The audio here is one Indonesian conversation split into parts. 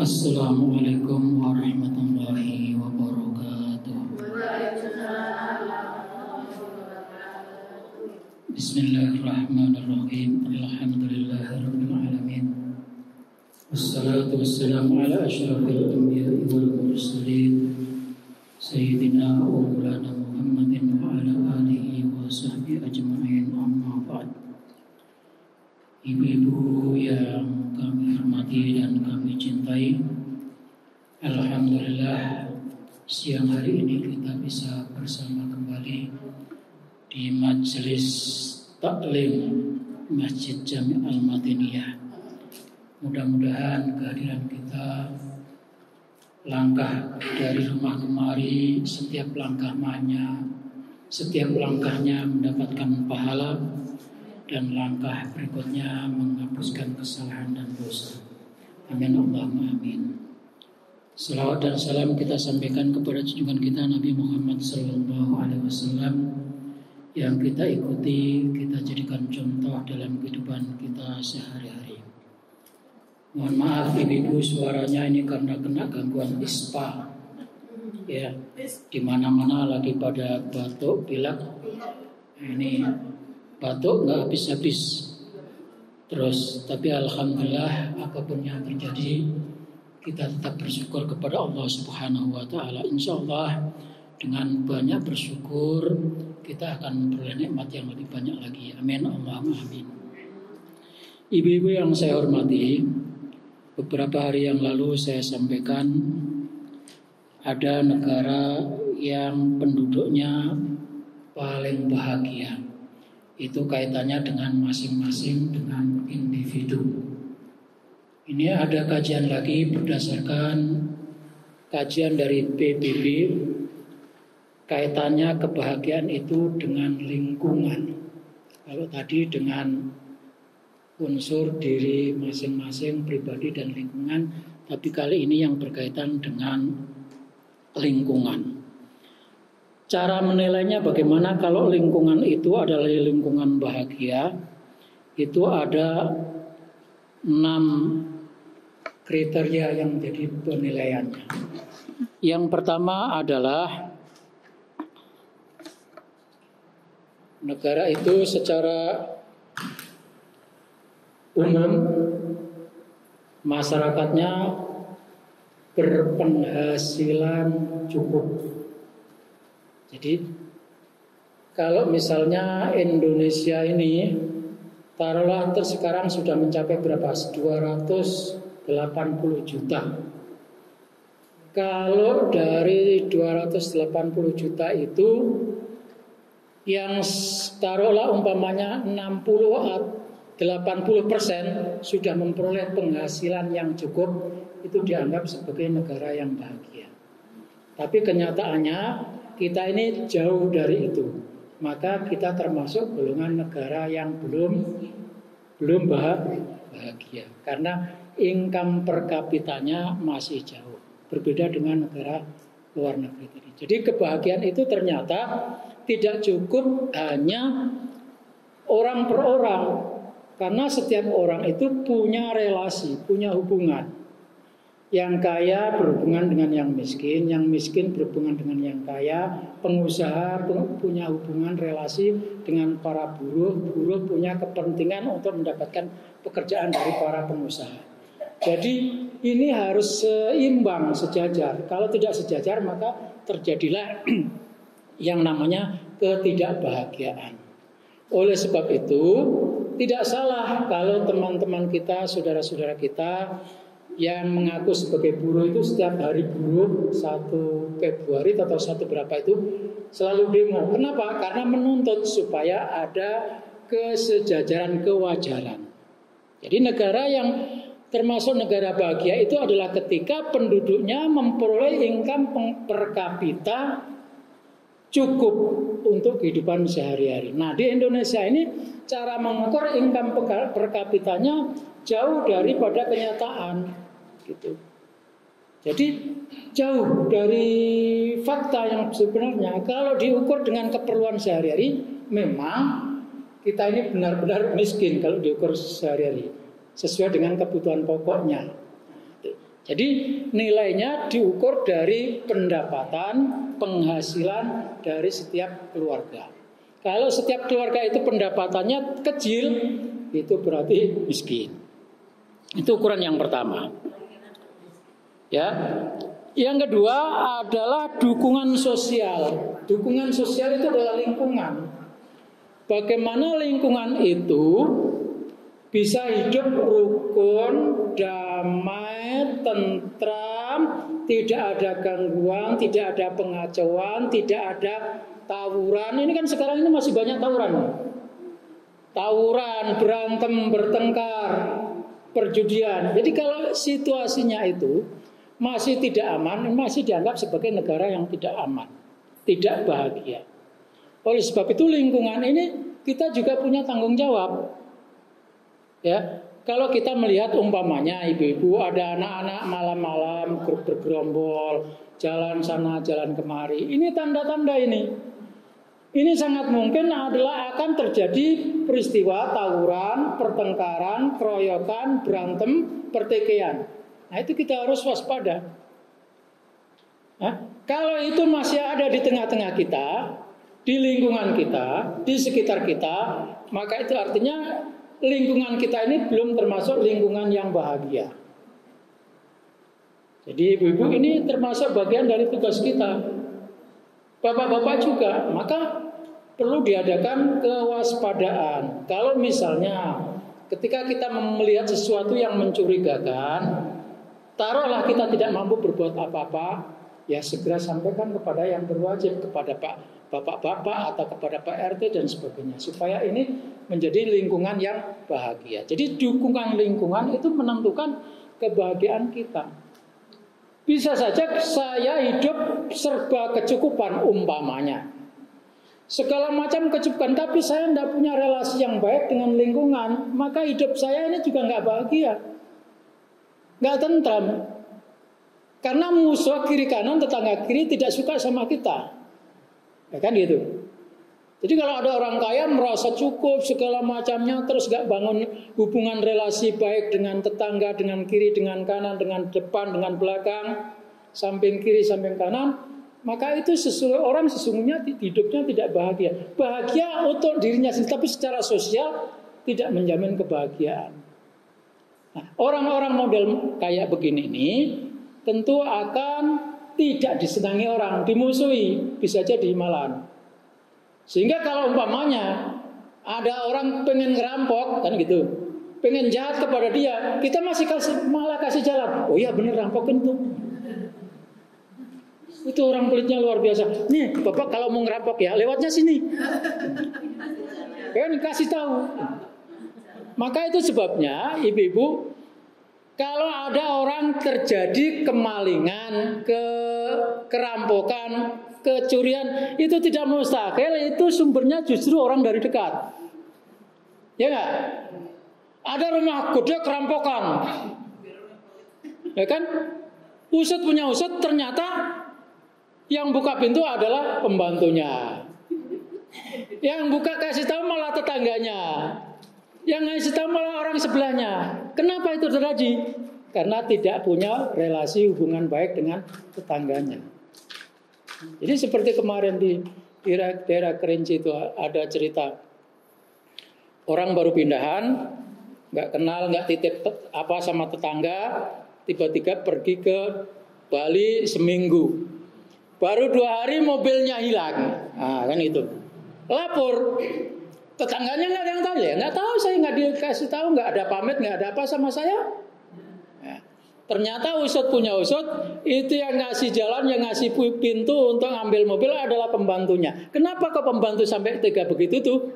Assalamualaikum warahmatullahi wabarakatuh. Bismillahirrahmanirrahim. Alhamdulillahirabbil alamin. Wassalatu wassalamu ala asyrafil anbiya'i wal mursalin sayyidina wa maulana Muhammadin wa ala alihi wa sahbihi ajma'in. Amma ba'd. Ibu-ibu yang kami hormati dan kami cintai, alhamdulillah siang hari ini kita bisa bersama kembali di majelis taklim Masjid Jami' Al-Madiniyah. Mudah-mudahan kehadiran kita, langkah dari rumah kemari, setiap langkahnya mendapatkan pahala, dan langkah berikutnya menghapuskan kesalahan dan dosa. Amin Allahumma amin. Salawat dan salam kita sampaikan kepada junjungan kita Nabi Muhammad SAW yang kita ikuti, kita jadikan contoh dalam kehidupan kita sehari-hari. Mohon maaf ibu-ibu, suaranya ini karena kena gangguan ispa. Ya, di mana-mana lagi pada batuk, pilek. Ini batuk nggak habis-habis. Terus, tapi alhamdulillah apapun yang terjadi, kita tetap bersyukur kepada Allah Subhanahu wa taala. Insyaallah dengan banyak bersyukur kita akan memperoleh nikmat yang lebih banyak lagi. Amin Allahumma amin. Ibu-ibu yang saya hormati, beberapa hari yang lalu saya sampaikan ada negara yang penduduknya paling bahagia. Itu kaitannya dengan masing-masing dengan individu. Ini ada kajian lagi berdasarkan kajian dari PBB, kaitannya kebahagiaan itu dengan lingkungan. Kalau tadi dengan unsur diri masing-masing pribadi dan lingkungan, tapi kali ini yang berkaitan dengan lingkungan. Cara menilainya bagaimana kalau lingkungan itu adalah lingkungan bahagia? Itu ada 6 kriteria yang menjadi penilaiannya. Yang pertama adalah negara itu secara umum masyarakatnya berpenghasilan cukup. Jadi kalau misalnya Indonesia ini taruhlah sekarang sudah mencapai berapa? 280 juta. Kalau dari 280 juta itu yang taruhlah umpamanya 80% sudah memperoleh penghasilan yang cukup, itu dianggap sebagai negara yang bahagia. Tapi kenyataannya kita ini jauh dari itu. Maka kita termasuk golongan negara yang belum bahagia. Karena income per kapitanya masih jauh. Berbeda dengan negara luar negeri tadi. Jadi kebahagiaan itu ternyata tidak cukup hanya orang per orang. Karena setiap orang itu punya relasi, punya hubungan. Yang kaya berhubungan dengan yang miskin berhubungan dengan yang kaya, pengusaha punya hubungan relasi dengan para buruh punya kepentingan untuk mendapatkan pekerjaan dari para pengusaha. Jadi ini harus seimbang, sejajar. Kalau tidak sejajar maka terjadilah yang namanya ketidakbahagiaan. Oleh sebab itu tidak salah kalau teman-teman kita, saudara-saudara kita yang mengaku sebagai buruh itu setiap hari buruh 1 Februari atau 1 berapa itu selalu demo. Kenapa? Karena menuntut supaya ada kesejajaran, kewajaran. Jadi negara yang termasuk negara bahagia itu adalah ketika penduduknya memperoleh income per kapita cukup untuk kehidupan sehari-hari. Nah, di Indonesia ini cara mengukur income per kapitanya jauh daripada kenyataan. Gitu. Jadi jauh dari fakta yang sebenarnya. Kalau diukur dengan keperluan sehari-hari, memang kita ini benar-benar miskin kalau diukur sehari-hari sesuai dengan kebutuhan pokoknya. Jadi nilainya diukur dari pendapatan, penghasilan dari setiap keluarga. Kalau setiap keluarga itu pendapatannya kecil, itu berarti miskin. Itu ukuran yang pertama. Ya. Yang kedua adalah dukungan sosial. Dukungan sosial itu adalah lingkungan. Bagaimana lingkungan itu bisa hidup rukun, damai, tentram, tidak ada gangguan, tidak ada pengacauan, tidak ada tawuran. Ini kan sekarang ini masih banyak tawuran. Tawuran, berantem, bertengkar, perjudian. Jadi kalau situasinya itu masih tidak aman, masih dianggap sebagai negara yang tidak aman, tidak bahagia. Oleh sebab itu lingkungan ini kita juga punya tanggung jawab. Ya, kalau kita melihat umpamanya ibu-ibu ada anak-anak malam-malam bergerombol, jalan sana, jalan kemari. Ini tanda-tanda ini. Ini sangat mungkin adalah akan terjadi peristiwa tawuran, pertengkaran, keroyokan, berantem, pertikaian. Nah, itu kita harus waspada. Nah, kalau itu masih ada di tengah-tengah kita, di lingkungan kita, di sekitar kita, maka itu artinya lingkungan kita ini belum termasuk lingkungan yang bahagia. Jadi ibu-ibu ini termasuk bagian dari tugas kita. Bapak-bapak juga, maka perlu diadakan kewaspadaan. Kalau misalnya ketika kita melihat sesuatu yang mencurigakan, taruhlah kita tidak mampu berbuat apa-apa, ya segera sampaikan kepada yang berwajib, kepada bapak-bapak atau kepada Pak RT dan sebagainya, supaya ini menjadi lingkungan yang bahagia. Jadi dukungan lingkungan itu menentukan kebahagiaan kita. Bisa saja saya hidup serba kecukupan umpamanya, segala macam kecukupan, tapi saya tidak punya relasi yang baik dengan lingkungan, maka hidup saya ini juga nggak bahagia, nggak tentram. Karena musuh kiri kanan, tetangga kiri tidak suka sama kita, ya kan gitu. Jadi kalau ada orang kaya merasa cukup segala macamnya, terus nggak bangun hubungan relasi baik dengan tetangga, dengan kiri, dengan kanan, dengan depan, dengan belakang, samping kiri, samping kanan, maka itu orang sesungguhnya hidupnya tidak bahagia. Bahagia untuk dirinya sendiri, tapi secara sosial tidak menjamin kebahagiaan. Nah, orang-orang model kayak begini ini tentu akan tidak disenangi orang, dimusuhi, bisa jadi malah. Sehingga kalau umpamanya ada orang pengen ngerampok, kan gitu, pengen jahat kepada dia, kita masih malah kasih jalan. Oh iya bener, rampokin tuh. Itu orang pelitnya luar biasa. Nih bapak kalau mau ngerampok ya lewatnya sini, kan kasih tahu. Maka itu sebabnya ibu-ibu, kalau ada orang terjadi kemalingan, kerampokan, kecurian, itu tidak mustahil, itu sumbernya justru orang dari dekat. Ya enggak? Ada rumah gede kerampokan, ya kan? Usut punya usut, ternyata yang buka pintu adalah pembantunya. Yang buka kasih tahu malah tetangganya. Yang ngasih tahu malah orang sebelahnya. Kenapa itu terjadi? Karena tidak punya relasi hubungan baik dengan tetangganya. Jadi seperti kemarin di daerah Kerinci itu ada cerita. Orang baru pindahan, nggak kenal, nggak titip apa sama tetangga, tiba-tiba pergi ke Bali seminggu. Baru 2 hari mobilnya hilang. Nah, kan itu. Lapor. Tetangganya nggak ada yang tahu ya, nggak tahu, saya nggak dikasih tahu, nggak ada pamit, nggak ada apa sama saya. Ya. Ternyata usut punya usut, itu yang ngasih jalan, yang ngasih pintu untuk ngambil mobil adalah pembantunya. Kenapa kok pembantu sampai tega begitu tuh?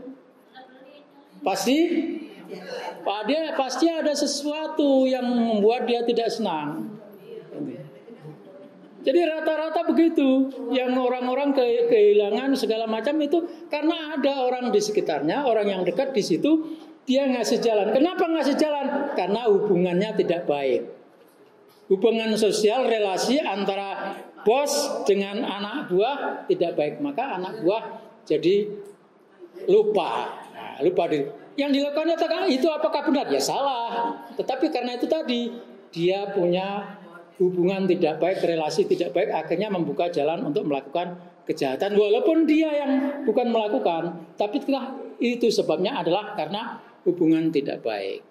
Pasti ada sesuatu yang membuat dia tidak senang. Jadi rata-rata begitu, yang orang-orang kehilangan segala macam itu karena ada orang di sekitarnya, orang yang dekat di situ, dia ngasih jalan. Kenapa ngasih jalan? Karena hubungannya tidak baik. Hubungan sosial, relasi antara bos dengan anak buah tidak baik, maka anak buah jadi lupa. Nah, lupa diri. Yang dilakukan itu apakah benar? Ya salah. Tetapi karena itu tadi dia punya hubungan tidak baik, relasi tidak baik, akhirnya membuka jalan untuk melakukan kejahatan. Walaupun dia yang bukan melakukan, tapi itu sebabnya adalah karena hubungan tidak baik.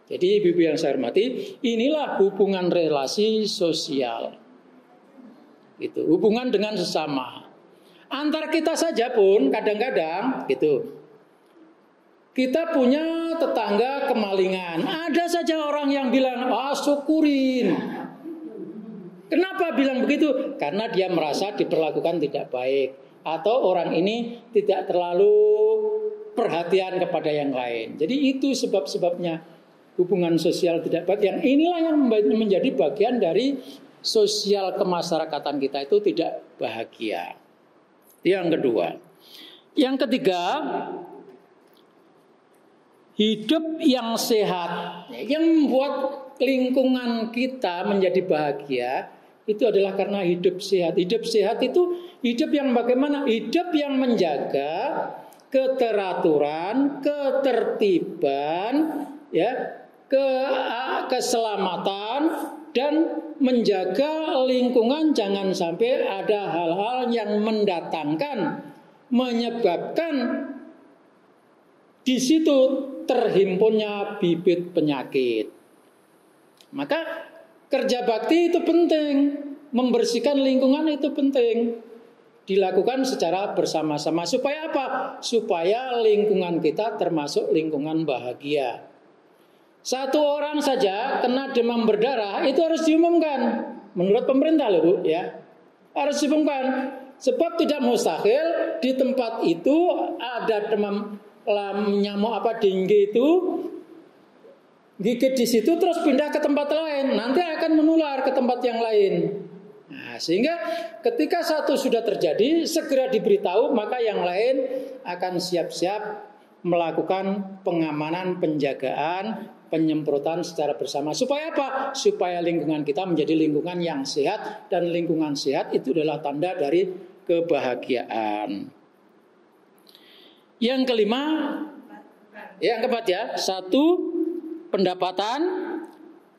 Jadi ibu-ibu yang saya hormati, inilah hubungan relasi sosial. Itu hubungan dengan sesama. Antar kita saja pun kadang-kadang gitu. Kita punya tetangga kemalingan. Ada saja orang yang bilang, syukurin. Kenapa bilang begitu? Karena dia merasa diperlakukan tidak baik. Atau orang ini tidak terlalu perhatian kepada yang lain. Jadi itu sebab-sebabnya hubungan sosial tidak baik. Yang inilah yang menjadi bagian dari sosial kemasyarakatan kita itu tidak bahagia. Yang kedua. Yang ketiga, hidup yang sehat. Yang membuat lingkungan kita menjadi bahagia itu adalah karena hidup sehat. Hidup sehat itu hidup yang bagaimana? Hidup yang menjaga keteraturan, ketertiban, ya, keselamatan, dan menjaga lingkungan jangan sampai ada hal-hal yang mendatangkan, menyebabkan di situ terhimpunnya bibit penyakit. Maka kerja bakti itu penting, membersihkan lingkungan itu penting, dilakukan secara bersama-sama. Supaya apa? Supaya lingkungan kita termasuk lingkungan bahagia. Satu orang saja kena demam berdarah itu harus diumumkan. Menurut pemerintah loh Bu, ya. Harus diumumkan. Sebab tidak mustahil di tempat itu ada demam nyamuk dengue itu gigit di situ terus pindah ke tempat lain, nanti akan menular ke tempat yang lain. Nah, sehingga ketika satu sudah terjadi segera diberitahu, maka yang lain akan siap-siap melakukan pengamanan, penjagaan, penyemprotan secara bersama. Supaya apa? Supaya lingkungan kita menjadi lingkungan yang sehat, dan lingkungan sehat itu adalah tanda dari kebahagiaan. Yang kelima, yang keempat ya, 1 pendapatan,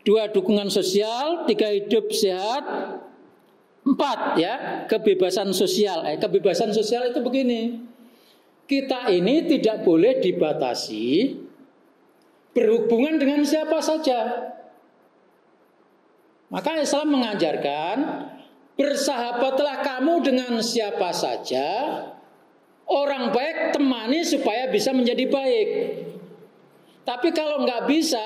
2 dukungan sosial, 3 hidup sehat, 4 ya kebebasan sosial. Kebebasan sosial itu begini, kita ini tidak boleh dibatasi berhubungan dengan siapa saja. Maka Islam mengajarkan bersahabatlah kamu dengan siapa saja. Orang baik temani supaya bisa menjadi baik. Tapi kalau nggak bisa,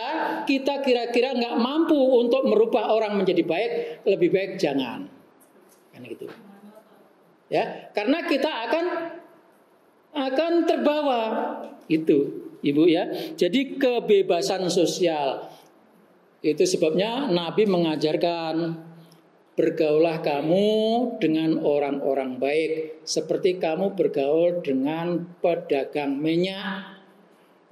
kita kira-kira nggak mampu untuk merubah orang menjadi baik, lebih baik jangan. Kan gitu. Ya, karena kita akan terbawa itu, Ibu ya. Jadi kebebasan sosial itu sebabnya Nabi mengajarkan, bergaulah kamu dengan orang-orang baik seperti kamu bergaul dengan pedagang minyak.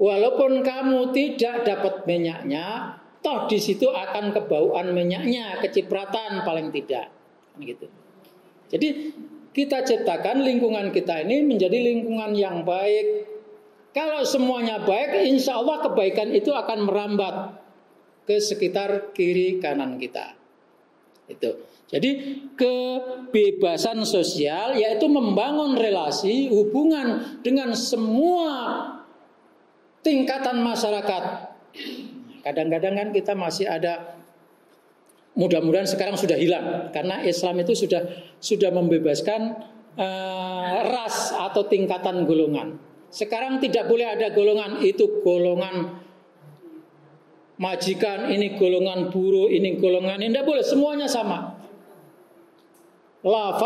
Walaupun kamu tidak dapat minyaknya, toh di situ akan kebauan minyaknya, kecipratan paling tidak. Gitu. Jadi kita ciptakan lingkungan kita ini menjadi lingkungan yang baik. Kalau semuanya baik, insya Allah kebaikan itu akan merambat ke sekitar kiri kanan kita. Itu. Jadi kebebasan sosial yaitu membangun relasi, hubungan dengan semua tingkatan masyarakat. Kadang-kadang kan kita masih ada, mudah-mudahan sekarang sudah hilang, karena Islam itu sudah membebaskan ras atau tingkatan golongan. Sekarang tidak boleh ada golongan, itu golongan majikan, ini golongan buruh, ini golongan ini, tidak boleh, semuanya sama. La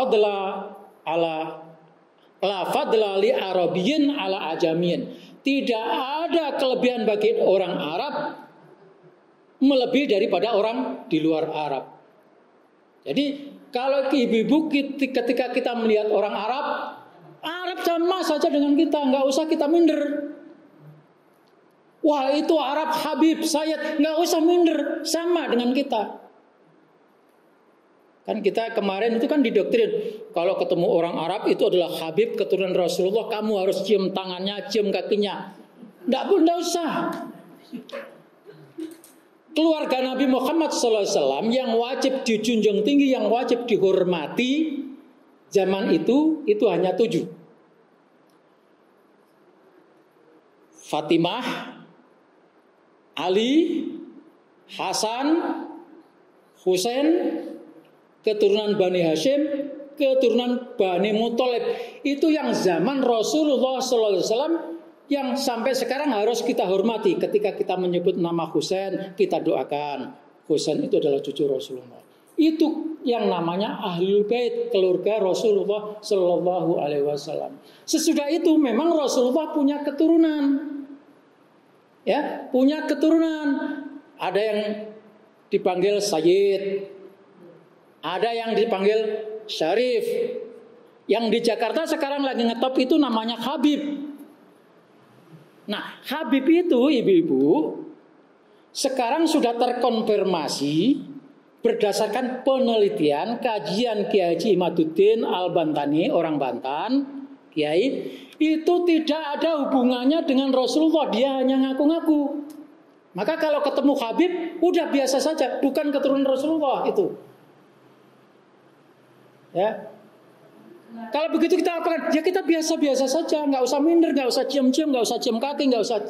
fadla li arabiyyin ala ajamiyin. Tidak ada kelebihan bagi orang Arab melebihi daripada orang di luar Arab. Jadi kalau ibu-ibu ketika kita melihat orang Arab sama saja dengan kita, nggak usah kita minder. Wah itu Arab Habib Sayyid, nggak usah minder, sama dengan kita. Kan kita kemarin itu kan didoktrin, kalau ketemu orang Arab itu adalah Habib keturunan Rasulullah, kamu harus cium tangannya, cium kakinya. Nggak usah. keluarga Nabi Muhammad SAW yang wajib dijunjung tinggi, yang wajib dihormati zaman itu hanya 7. Fatimah, Ali, Hasan, Husain, keturunan Bani Hashim, keturunan Bani Muthalib. Itu yang zaman Rasulullah SAW yang sampai sekarang harus kita hormati. Ketika kita menyebut nama Husain, kita doakan. Husain itu adalah cucu Rasulullah. Itu yang namanya Ahlul Bait, keluarga Rasulullah Shallallahu Alaihi Wasallam. Sesudah itu memang Rasulullah punya keturunan, ya, punya keturunan. Ada yang dipanggil Sayyid, ada yang dipanggil Syarif. Yang di Jakarta sekarang lagi ngetop itu namanya Habib. Nah, Habib itu ibu-ibu sekarang sudah terkonfirmasi berdasarkan penelitian kajian Kiai Haji Imaduddin Al-Bantani, orang Bantan, Kiai, itu tidak ada hubungannya dengan Rasulullah, dia hanya ngaku-ngaku. Maka kalau ketemu Habib, udah biasa saja, bukan keturunan Rasulullah itu. Ya. Kalau begitu kita apakan? Ya kita biasa-biasa saja, nggak usah minder, nggak usah cium-cium, nggak usah cium kaki, nggak usah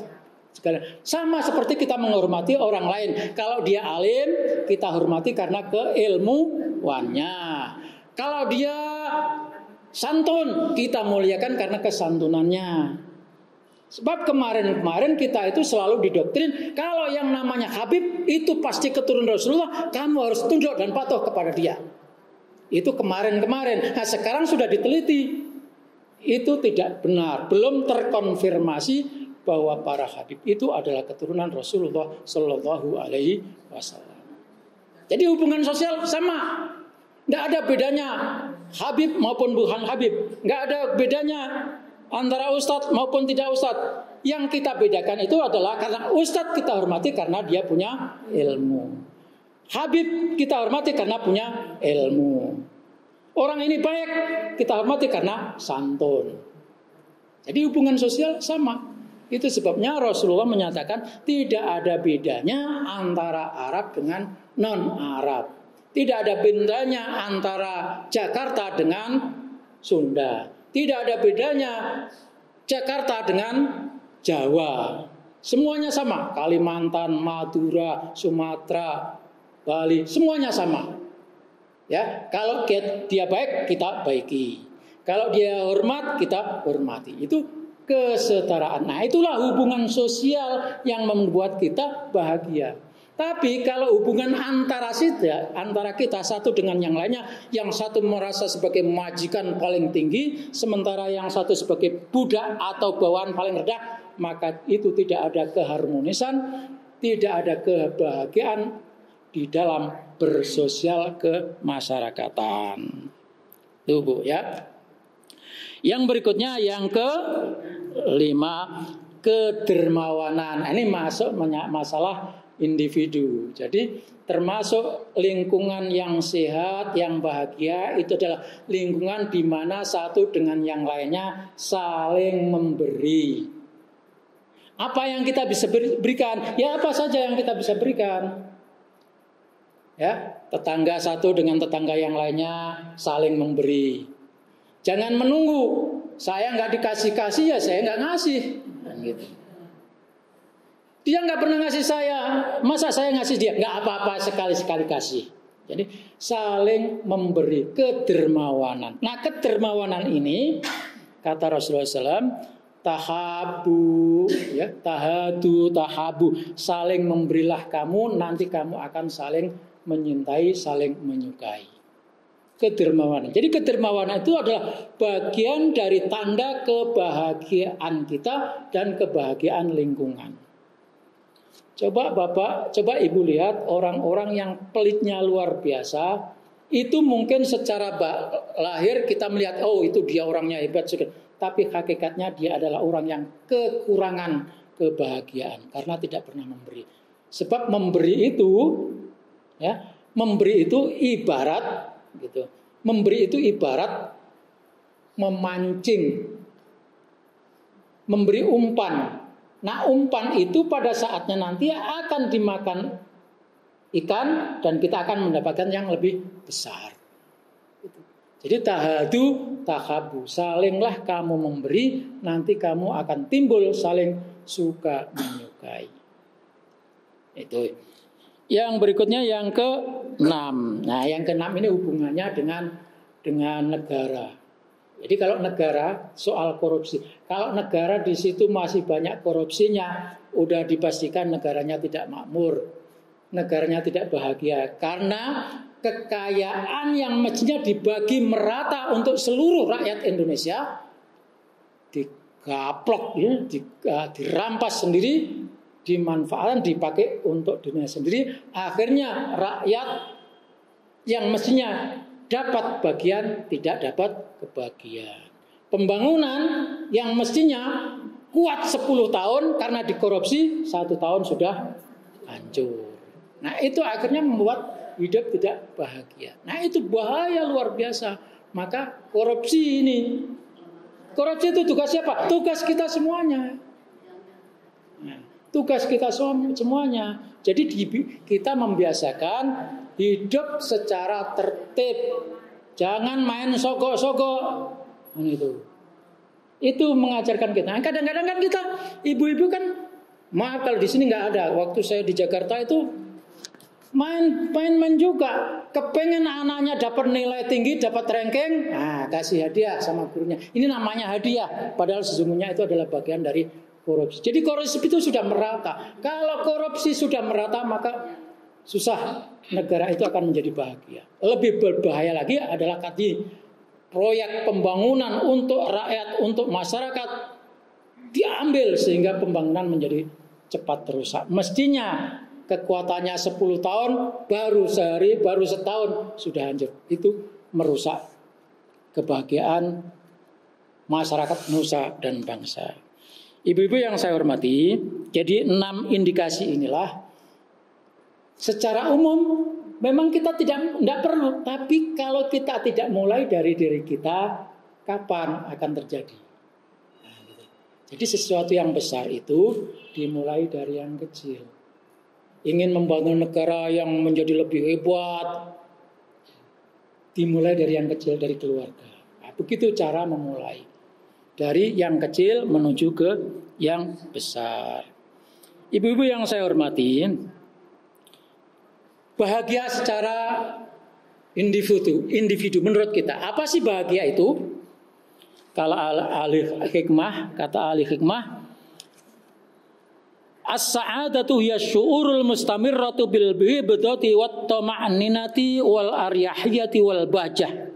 segala. Sama seperti kita menghormati orang lain. Kalau dia alim, kita hormati karena keilmuannya. Kalau dia santun, kita muliakan karena kesantunannya. Sebab kemarin-kemarin kita itu selalu didoktrin, kalau yang namanya Habib itu pasti keturunan Rasulullah, kamu harus tunduk dan patuh kepada dia. Itu kemarin-kemarin. Nah, sekarang sudah diteliti. Itu tidak benar. Belum terkonfirmasi bahwa para Habib itu adalah keturunan Rasulullah Shallallahu Alaihi Wasallam. Jadi hubungan sosial sama. Tidak ada bedanya Habib maupun bukan Habib. Tidak ada bedanya antara ustadz maupun tidak ustadz. Yang kita bedakan itu adalah karena ustadz kita hormati karena dia punya ilmu. Habib kita hormati karena punya ilmu. Orang ini baik, kita hormati karena santun. Jadi hubungan sosial sama. Itu sebabnya Rasulullah menyatakan tidak ada bedanya antara Arab dengan non-Arab. Tidak ada bedanya antara Jakarta dengan Sunda. Tidak ada bedanya Jakarta dengan Jawa. Semuanya sama. Kalimantan, Madura, Sumatera, Bali, semuanya sama. Ya, kalau dia baik, kita baiki. Kalau dia hormat, kita hormati. Itu kesetaraan. Nah, itulah hubungan sosial yang membuat kita bahagia. Tapi kalau hubungan antara kita satu dengan yang lainnya, yang satu merasa sebagai majikan paling tinggi, sementara yang satu sebagai budak atau bawahan paling rendah, maka itu tidak ada keharmonisan, tidak ada kebahagiaan di dalam bersosial kemasyarakatan. Itu Bu ya. Yang berikutnya yang ke-5, kedermawanan. Ini masuk masalah individu. Jadi termasuk lingkungan yang sehat, yang bahagia itu adalah lingkungan di mana satu dengan yang lainnya saling memberi. Apa yang kita bisa berikan? Ya apa saja yang kita bisa berikan. Ya, tetangga satu dengan tetangga yang lainnya saling memberi. Jangan menunggu. Saya nggak dikasih-kasih ya saya nggak ngasih. Dan gitu. Dia nggak pernah ngasih saya, masa saya ngasih dia? Nggak apa-apa, sekali-sekali kasih. Jadi saling memberi, kedermawanan. Nah kedermawanan ini kata Rasulullah SAW, tahabu, ya, tahadu, tahabu, saling memberilah kamu, nanti kamu akan saling menyintai, saling menyukai. Kedermawanan. Jadi kedermawanan itu adalah bagian dari tanda kebahagiaan kita dan kebahagiaan lingkungan. Coba Bapak, coba Ibu lihat orang-orang yang pelitnya luar biasa, itu mungkin secara lahir kita melihat, oh itu dia orangnya hebat, tapi hakikatnya dia adalah orang yang kekurangan kebahagiaan karena tidak pernah memberi. Sebab memberi itu, ya, memberi itu ibarat, gitu. Memberi itu ibarat memancing, memberi umpan. Nah umpan itu pada saatnya nanti akan dimakan ikan dan kita akan mendapatkan yang lebih besar. Jadi tahadu tahabu, salinglah kamu memberi, nanti kamu akan timbul saling suka menyukai. Itu. Yang berikutnya yang ke-6. Nah, yang ke-6 ini hubungannya dengan negara. Jadi kalau negara soal korupsi, kalau negara di situ masih banyak korupsinya, udah dipastikan negaranya tidak makmur, negaranya tidak bahagia, karena kekayaan yang mestinya dibagi merata untuk seluruh rakyat Indonesia digaplok, ya, dirampas sendiri, dimanfaatkan, dipakai untuk dunia sendiri. Akhirnya rakyat yang mestinya dapat bagian tidak dapat kebagian. Pembangunan yang mestinya kuat 10 tahun karena dikorupsi 1 tahun sudah hancur. Nah, itu akhirnya membuat hidup tidak bahagia. Nah, itu bahaya luar biasa. Maka korupsi itu tugas siapa? Tugas kita semuanya. Nah, tugas kita semuanya. Jadi kita membiasakan hidup secara tertib. Jangan main sogok-sogok. Itu mengajarkan kita. Kadang-kadang kan kita ibu-ibu kan, maaf kalau di sini nggak ada. Waktu saya di Jakarta itu main juga. Kepengen anaknya dapat nilai tinggi, dapat ranking, kasih hadiah sama gurunya. Ini namanya hadiah. Padahal sesungguhnya itu adalah bagian dari korupsi. Jadi korupsi itu sudah merata. Kalau korupsi sudah merata, maka susah negara itu akan menjadi bahagia. Lebih berbahaya lagi adalah tadi proyek pembangunan untuk rakyat, untuk masyarakat diambil sehingga pembangunan menjadi cepat rusak. Mestinya kekuatannya 10 tahun, baru sehari, baru setahun sudah hancur. Itu merusak kebahagiaan masyarakat nusa dan bangsa. Ibu-ibu yang saya hormati, jadi 6 indikasi inilah secara umum memang kita tidak perlu, tapi kalau kita tidak mulai dari diri kita, kapan akan terjadi? Nah, gitu. Jadi sesuatu yang besar itu dimulai dari yang kecil. Ingin membangun negara yang menjadi lebih hebat, dimulai dari yang kecil, dari keluarga. Nah, begitu cara memulai. Dari yang kecil menuju ke yang besar. Ibu-ibu yang saya hormati, bahagia secara individu menurut kita. Apa sih bahagia itu? Kalau ahli hikmah, kata ahli hikmah, as-sa'adatu hiya syu'urul mustamirratu bil bihibdati wat tama'ninati wal aryahiyati wal bahjah.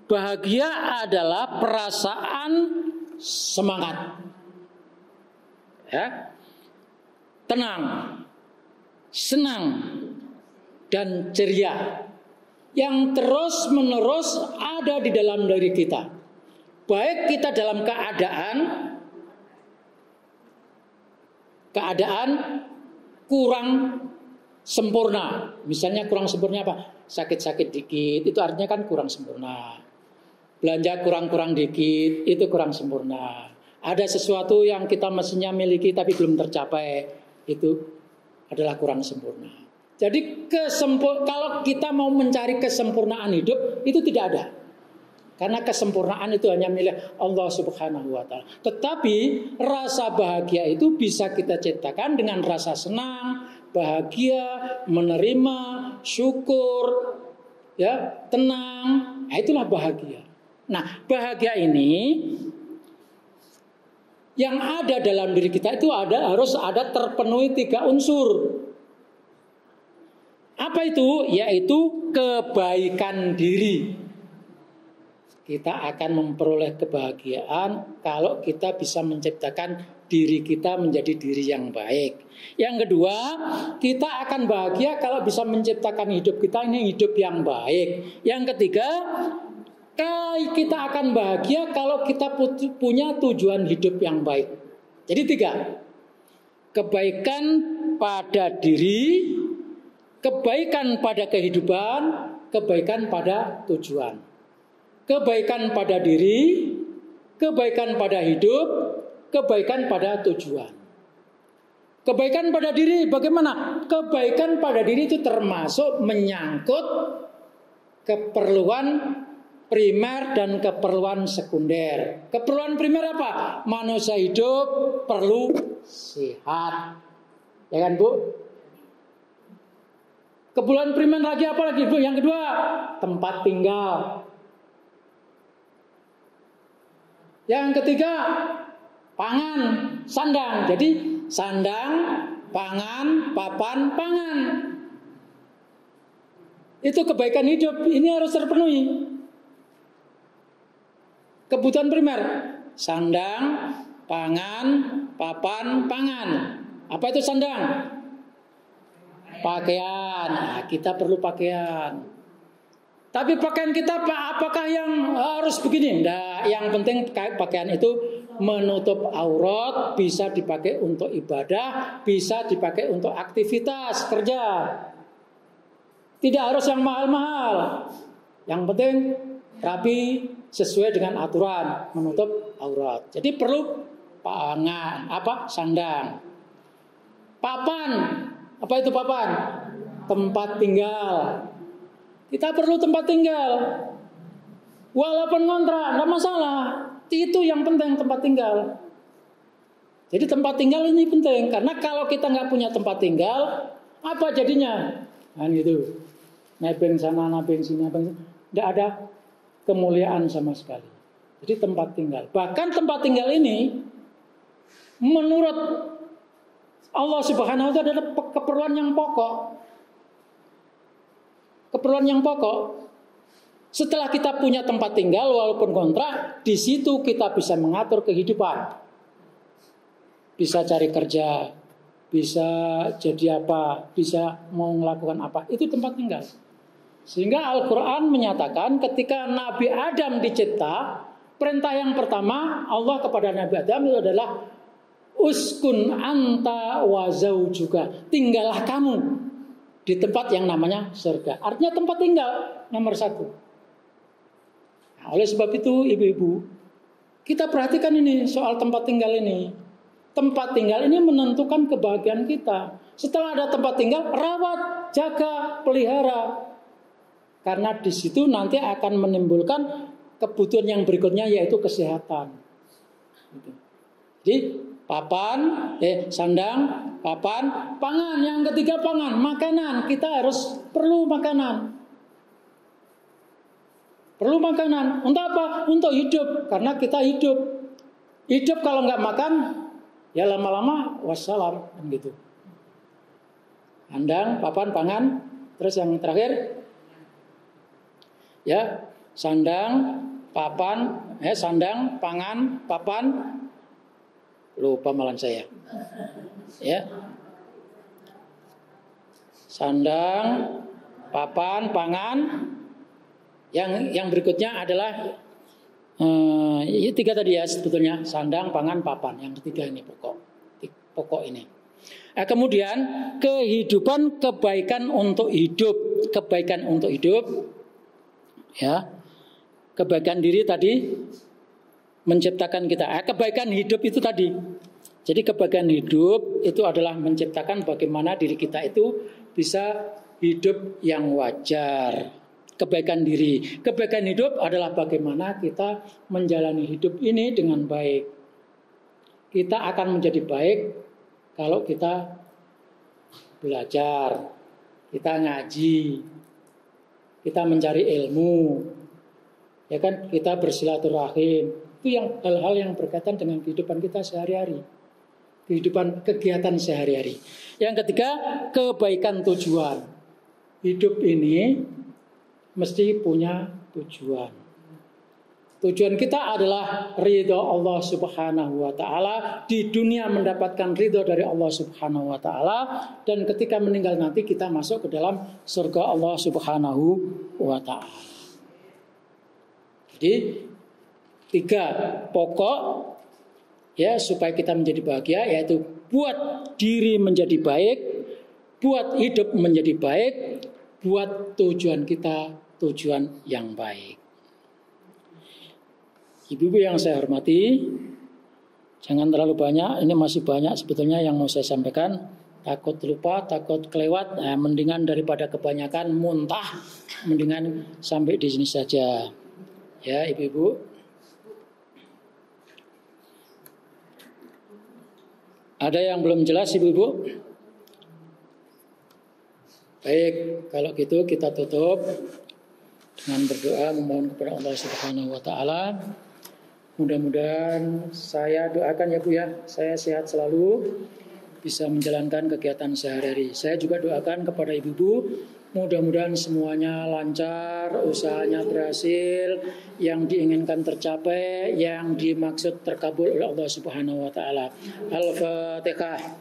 Bahagia adalah perasaan semangat, ya, tenang, senang, dan ceria yang terus-menerus ada di dalam diri kita. Baik kita dalam keadaan kurang sempurna. Misalnya kurang sempurna apa? Sakit-sakit dikit, itu artinya kan kurang sempurna. Belanja kurang-kurang dikit, itu kurang sempurna. Ada sesuatu yang kita mestinya miliki tapi belum tercapai, itu adalah kurang sempurna. Jadi kalau kita mau mencari kesempurnaan hidup, itu tidak ada. Karena kesempurnaan itu hanya milik Allah Subhanahu wa Ta'ala. Tetapi rasa bahagia itu bisa kita ciptakan dengan rasa senang, bahagia, menerima, syukur, ya, tenang. Nah, itulah bahagia. Nah, bahagia ini yang ada dalam diri kita itu harus ada terpenuhi 3 unsur. Apa itu? Yaitu kebaikan diri. Kita akan memperoleh kebahagiaan kalau kita bisa menciptakan diri kita menjadi diri yang baik. Yang kedua, kita akan bahagia kalau bisa menciptakan hidup kita ini hidup yang baik. Yang ketiga, kita akan bahagia kalau kita punya tujuan hidup yang baik. Jadi 3. Kebaikan pada diri, kebaikan pada kehidupan, kebaikan pada tujuan. Kebaikan pada diri, kebaikan pada hidup, kebaikan pada tujuan. Kebaikan pada diri bagaimana? Kebaikan pada diri itu termasuk menyangkut keperluan primer dan keperluan sekunder. Keperluan primer apa? Manusia hidup perlu sehat. Ya kan, Bu? Keperluan primer lagi apa lagi, Bu? Yang kedua, tempat tinggal. Yang ketiga, pangan, sandang. Jadi sandang, pangan, papan, pangan. Itu kebaikan hidup. Ini harus terpenuhi. Kebutuhan primer, sandang, pangan, papan, pangan. Apa itu sandang? Pakaian. Nah, kita perlu pakaian. Tapi pakaian kita apakah yang harus begini? Nah, yang penting pakaian itu menutup aurat, bisa dipakai untuk ibadah, bisa dipakai untuk aktivitas kerja. Tidak harus yang mahal-mahal. Yang penting rapi, sesuai dengan aturan, menutup aurat. Jadi perlu pangan, sandang. Papan, apa itu papan? Tempat tinggal. Kita perlu tempat tinggal. Walaupun kontrak, enggak masalah. Itu yang penting, tempat tinggal. Jadi tempat tinggal ini penting, karena kalau kita nggak punya tempat tinggal, apa jadinya? Nah gitu. Nebeng sana, nebeng sini, tidak ada kemuliaan sama sekali. Jadi tempat tinggal. Bahkan tempat tinggal ini menurut Allah Subhanahu wa Ta'ala adalah keperluan yang pokok. Keperluan yang pokok. Setelah kita punya tempat tinggal walaupun kontrak, di situ kita bisa mengatur kehidupan. Bisa cari kerja, bisa jadi apa, bisa mau melakukan apa. Itu tempat tinggal. Sehingga Al-Quran menyatakan ketika Nabi Adam dicipta, perintah yang pertama Allah kepada Nabi Adam itu adalah uskun anta wa zaujuka. Tinggallah kamu di tempat yang namanya surga. Artinya tempat tinggal nomor satu. Nah, oleh sebab itu ibu-ibu, kita perhatikan ini soal tempat tinggal ini. Tempat tinggal ini menentukan kebahagiaan kita. Setelah ada tempat tinggal, rawat, jaga, pelihara. Karena di situ nanti akan menimbulkan kebutuhan yang berikutnya yaitu kesehatan. Jadi papan, sandang, papan, pangan. Yang ketiga pangan, makanan. Kita harus perlu makanan. Perlu makanan. Untuk apa? Untuk hidup. Karena kita hidup. Hidup kalau nggak makan, ya lama-lama wassalam. Gitu. Sandang, papan, pangan. Terus yang terakhir, ya sandang, papan, sandang, pangan, papan. Lupa malan saya. Ya. Sandang, papan, pangan. Yang berikutnya adalah tiga tadi ya sebetulnya, sandang, pangan, papan. Yang ketiga ini pokok ini. Kemudian kehidupan, kebaikan untuk hidup, kebaikan untuk hidup. Ya. Kebaikan diri tadi menciptakan kita. Kebaikan hidup itu tadi. Jadi kebaikan hidup itu adalah menciptakan bagaimana diri kita itu bisa hidup yang wajar. Kebaikan diri. Kebaikan hidup adalah bagaimana kita menjalani hidup ini dengan baik. Kita akan menjadi baik kalau kita belajar, kita ngaji, kita mencari ilmu, ya kan, kita bersilaturahim. Itu yang hal-hal yang berkaitan dengan kehidupan kita sehari-hari, kegiatan sehari-hari. Yang ketiga, kebaikan tujuan. Hidup ini mesti punya tujuan. Tujuan kita adalah ridho Allah Subhanahu wa Ta'ala. Di dunia mendapatkan ridho dari Allah Subhanahu wa Ta'ala, dan ketika meninggal nanti kita masuk ke dalam surga Allah Subhanahu wa Ta'ala. Jadi 3 pokok ya supaya kita menjadi bahagia, yaitu buat diri menjadi baik, buat hidup menjadi baik, buat tujuan kita tujuan yang baik. Ibu-ibu yang saya hormati, Jangan terlalu banyak, ini masih banyak sebetulnya yang mau saya sampaikan. Takut lupa, takut kelewat, mendingan daripada kebanyakan muntah, mendingan sampai di sini saja. Ya, Ibu-ibu. Ada yang belum jelas, Ibu-ibu? Baik, kalau gitu kita tutup dengan berdoa memohon kepada Allah Subhanahu wa taala. Mudah-mudahan saya doakan ya Bu ya, saya sehat selalu, bisa menjalankan kegiatan sehari-hari. Saya juga doakan kepada ibu-ibu, mudah-mudahan semuanya lancar, usahanya berhasil, yang diinginkan tercapai, yang dimaksud terkabul oleh Allah Subhanahu wa taala. Al-Fatihah.